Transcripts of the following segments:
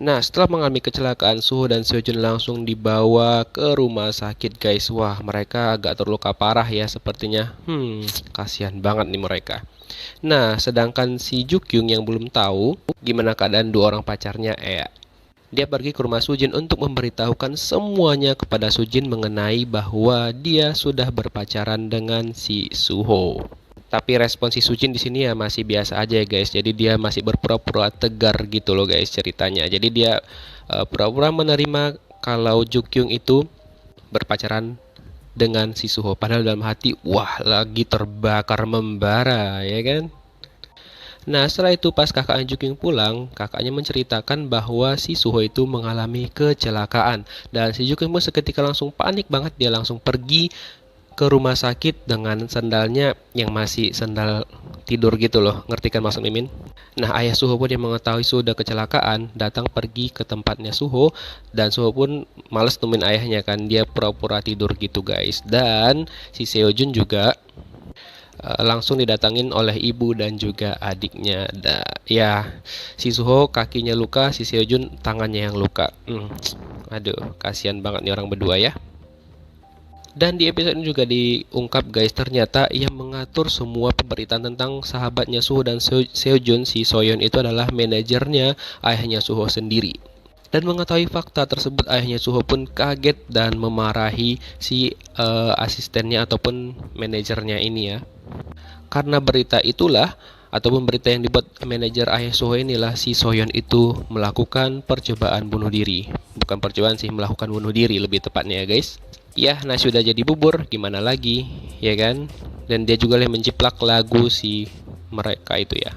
Nah, setelah mengalami kecelakaan, Suho dan Seojun langsung dibawa ke rumah sakit, guys. Wah, mereka agak terluka parah ya sepertinya. Kasihan banget nih mereka. Nah, sedangkan si Jukyung yang belum tahu gimana keadaan dua orang pacarnya, dia pergi ke rumah Sujin untuk memberitahukan semuanya kepada Sujin mengenai bahwa dia sudah berpacaran dengan si Suho. Tapi respon si Sujin di sini ya masih biasa aja ya guys. Jadi dia masih berpura-pura tegar gitu loh guys ceritanya. Jadi dia pura-pura menerima kalau Jukyung itu berpacaran dengan si Suho. Padahal dalam hati, wah lagi terbakar membara ya kan. Nah, setelah itu pas kakak Jukyung pulang, kakaknya menceritakan bahwa si Suho itu mengalami kecelakaan. Dan si Jukyung pun seketika langsung panik banget, dia langsung pergi ke rumah sakit dengan sandalnya yang masih sandal tidur gitu loh. Ngerti kan maksud Mimin? Nah, ayah Suho pun yang mengetahui sudah kecelakaan, datang pergi ke tempatnya Suho. Dan Suho pun males nemuin ayahnya kan, dia pura-pura tidur gitu guys. Dan si Seojun juga langsung didatangin oleh ibu dan juga adiknya. Ya, si Suho kakinya luka, si Seojun tangannya yang luka. Aduh, kasihan banget nih orang berdua ya. Dan di episode ini juga diungkap guys, ternyata yang mengatur semua pemberitaan tentang sahabatnya Suho dan Seojun, si Soyeon itu adalah manajernya ayahnya Suho sendiri. Dan mengetahui fakta tersebut, ayahnya Suho pun kaget dan memarahi si asistennya ataupun manajernya ini ya. Karena berita itulah ataupun berita yang dibuat manajer ayah Suho inilah si Soyeon itu melakukan percobaan bunuh diri. Bukan percobaan sih, melakukan bunuh diri lebih tepatnya ya guys. Ya, nasi sudah jadi bubur, gimana lagi, ya kan? Dan dia juga yang menciplak lagu si mereka itu ya.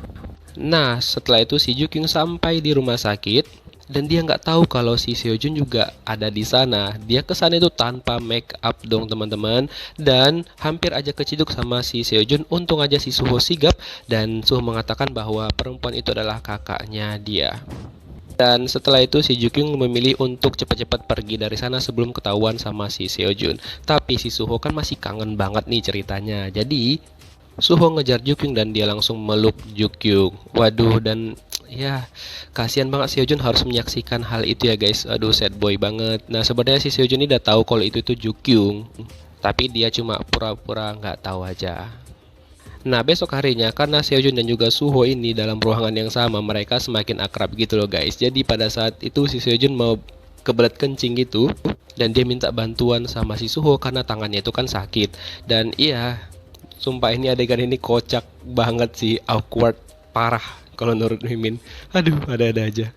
Nah, setelah itu si Jukyung sampai di rumah sakit dan dia nggak tahu kalau si Seojun juga ada di sana. Dia kesana itu tanpa make up dong teman-teman, dan hampir aja keciduk sama si Seojun. Untung aja si Suho sigap dan Suho mengatakan bahwa perempuan itu adalah kakaknya dia. Dan setelah itu si Jukyung memilih untuk cepat-cepat pergi dari sana sebelum ketahuan sama si Seojun. Tapi si Suho kan masih kangen banget nih ceritanya. Jadi Suho ngejar Jukyung dan dia langsung meluk Jukyung. Waduh, dan ya kasihan banget Seojun harus menyaksikan hal itu ya guys. Aduh, sad boy banget. Nah, sebenarnya si Seojun ini udah tahu kalau itu Jukyung, tapi dia cuma pura-pura nggak tahu aja. Nah, besok harinya karena Seojun dan juga Suho ini dalam ruangan yang sama, mereka semakin akrab gitu loh guys. Jadi pada saat itu si Seojun mau kebelet kencing gitu dan dia minta bantuan sama si Suho karena tangannya itu kan sakit. Dan iya, sumpah ini adegan ini kocak banget sih, awkward parah kalau menurut Mimin. Aduh, ada-ada aja.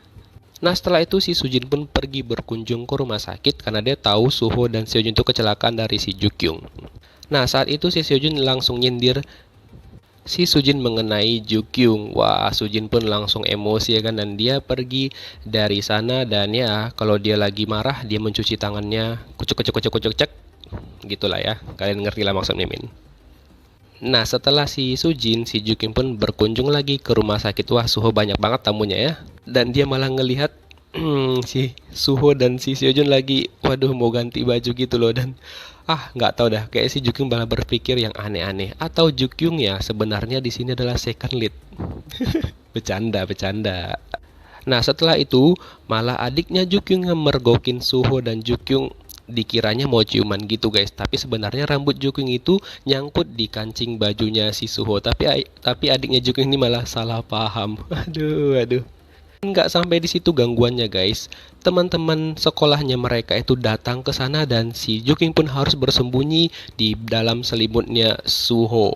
Nah, setelah itu si Sujin pun pergi berkunjung ke rumah sakit karena dia tahu Suho dan Seojun itu kecelakaan dari si Jukyung. Nah, saat itu si Seojun langsung nyindir si Sujin mengenai Jukyung. Wah, Sujin pun langsung emosi ya kan, dan dia pergi dari sana. Dan ya, kalau dia lagi marah, dia mencuci tangannya, kucuk kucuk kucuk kucuk cek, gitulah ya. Kalian ngerti lah maksud Mimin. Nah, setelah si Sujin, si Jukyung pun berkunjung lagi ke rumah sakit. Wah, Suho banyak banget tamunya ya. Dan dia malah ngelihat si Suho dan si Seojun lagi, waduh mau ganti baju gitu loh. Dan nggak tahu dah, kayak si Jukyung malah berpikir yang aneh-aneh. Atau Jukyung ya sebenarnya di sini adalah second lead. Bercanda, bercanda. Nah, setelah itu malah adiknya Jukyung yang mergokin Suho, dan Jukyung dikiranya mau ciuman gitu guys. Tapi sebenarnya rambut Jukyung itu nyangkut di kancing bajunya si Suho. Tapi adiknya Jukyung ini malah salah paham. Aduh, aduh. Nggak sampai di situ gangguannya guys. Teman-teman sekolahnya mereka itu datang ke sana dan si Jukyung pun harus bersembunyi di dalam selimutnya Suho.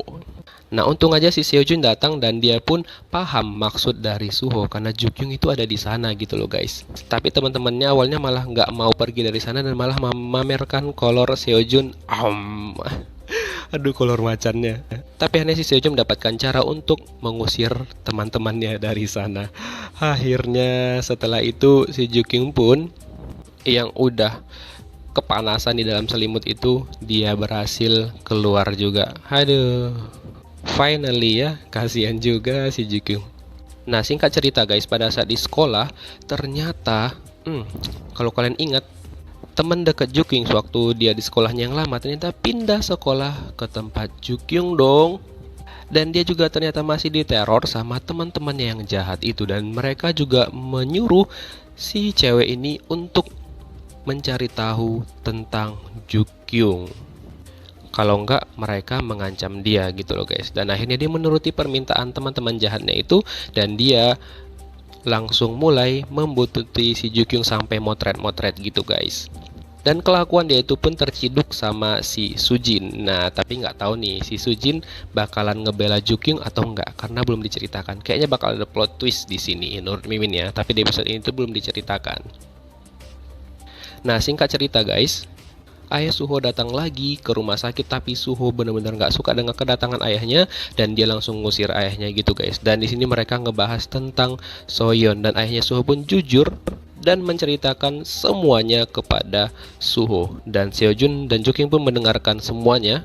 Nah, untung aja si Seojun datang dan dia pun paham maksud dari Suho karena Jukyung itu ada di sana gitu loh guys. Tapi teman-temannya awalnya malah nggak mau pergi dari sana dan malah memamerkan kolor Seojun. Aduh, kolor macannya. Tapi aneh si Seojun mendapatkan cara untuk mengusir teman-temannya dari sana. Akhirnya setelah itu si Jukyung pun yang udah kepanasan di dalam selimut itu, dia berhasil keluar juga. Aduh, finally ya, kasihan juga si Jukyung. Nah, singkat cerita guys, pada saat di sekolah ternyata kalau kalian ingat, teman dekat Jukyung waktu dia di sekolahnya yang lama ternyata pindah sekolah ke tempat Jukyung dong. Dan dia juga ternyata masih diteror sama teman-temannya yang jahat itu, dan mereka juga menyuruh si cewek ini untuk mencari tahu tentang Jukyung. Kalau enggak, mereka mengancam dia gitu loh guys. Dan akhirnya dia menuruti permintaan teman-teman jahatnya itu, dan dia langsung mulai membuntuti si Jukyung sampai motret-motret gitu guys. Dan kelakuan dia itu pun terciduk sama si Sujin. Nah, tapi nggak tahu nih si Sujin bakalan ngebela Jukyung atau enggak, karena belum diceritakan. Kayaknya bakal ada plot twist di sini menurut Mimin ya, tapi di episode ini tuh belum diceritakan. Nah, singkat cerita guys, ayah Suho datang lagi ke rumah sakit, tapi Suho benar-benar nggak suka dengan kedatangan ayahnya dan dia langsung ngusir ayahnya gitu guys. Dan di sini mereka ngebahas tentang Soyeon, dan ayahnya Suho pun jujur dan menceritakan semuanya kepada Suho, dan Seojun dan Jukyung pun mendengarkan semuanya.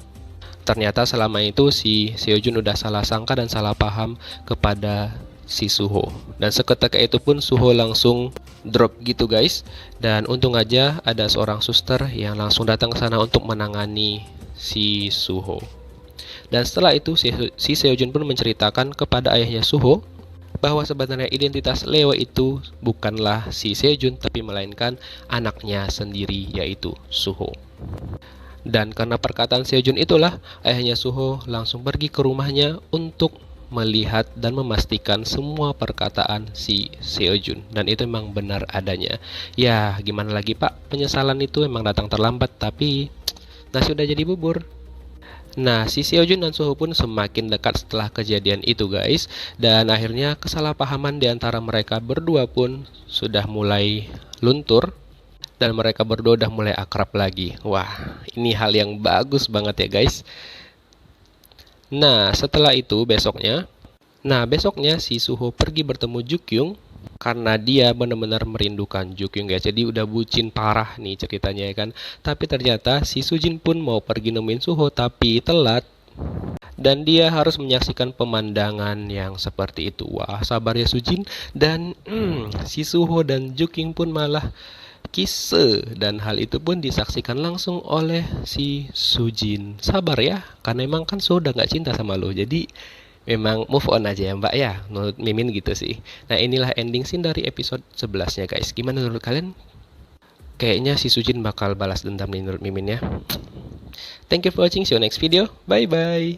Ternyata selama itu si Seojun udah salah sangka dan salah paham kepada si Suho, dan seketika itu pun Suho langsung drop gitu guys. Dan untung aja ada seorang suster yang langsung datang ke sana untuk menangani si Suho. Dan setelah itu si Seojun pun menceritakan kepada ayahnya Suho bahwa sebenarnya identitas Leo itu bukanlah si Seojun, tapi melainkan anaknya sendiri, yaitu Suho. Dan karena perkataan Seojun itulah, ayahnya Suho langsung pergi ke rumahnya untuk melihat dan memastikan semua perkataan si Seojun, dan itu memang benar adanya. Ya, gimana lagi Pak, penyesalan itu memang datang terlambat, tapi nasi udah jadi bubur. Nah, si Seojun dan Suho pun semakin dekat setelah kejadian itu guys, dan akhirnya kesalahpahaman di antara mereka berdua pun sudah mulai luntur, dan mereka berdua udah mulai akrab lagi. Wah, ini hal yang bagus banget ya guys. Nah, setelah itu besoknya si Suho pergi bertemu Jukyung karena dia benar-benar merindukan Jukyung guys. Jadi udah bucin parah nih ceritanya ya kan. Tapi ternyata si Sujin pun mau pergi nemuin Suho tapi telat. Dan dia harus menyaksikan pemandangan yang seperti itu. Wah, sabar ya Sujin. Dan si Suho dan Jukyung pun malah kisse, dan hal itu pun disaksikan langsung oleh si Sujin. Sabar ya, karena emang kan Suho udah gak cinta sama lo, jadi memang move on aja ya mbak ya, menurut Mimin gitu sih. Nah, inilah ending scene dari episode 11 nya guys. Gimana menurut kalian? Kayaknya si Sujin bakal balas dendam nih menurut Mimin ya. Thank you for watching, see you next video, bye bye.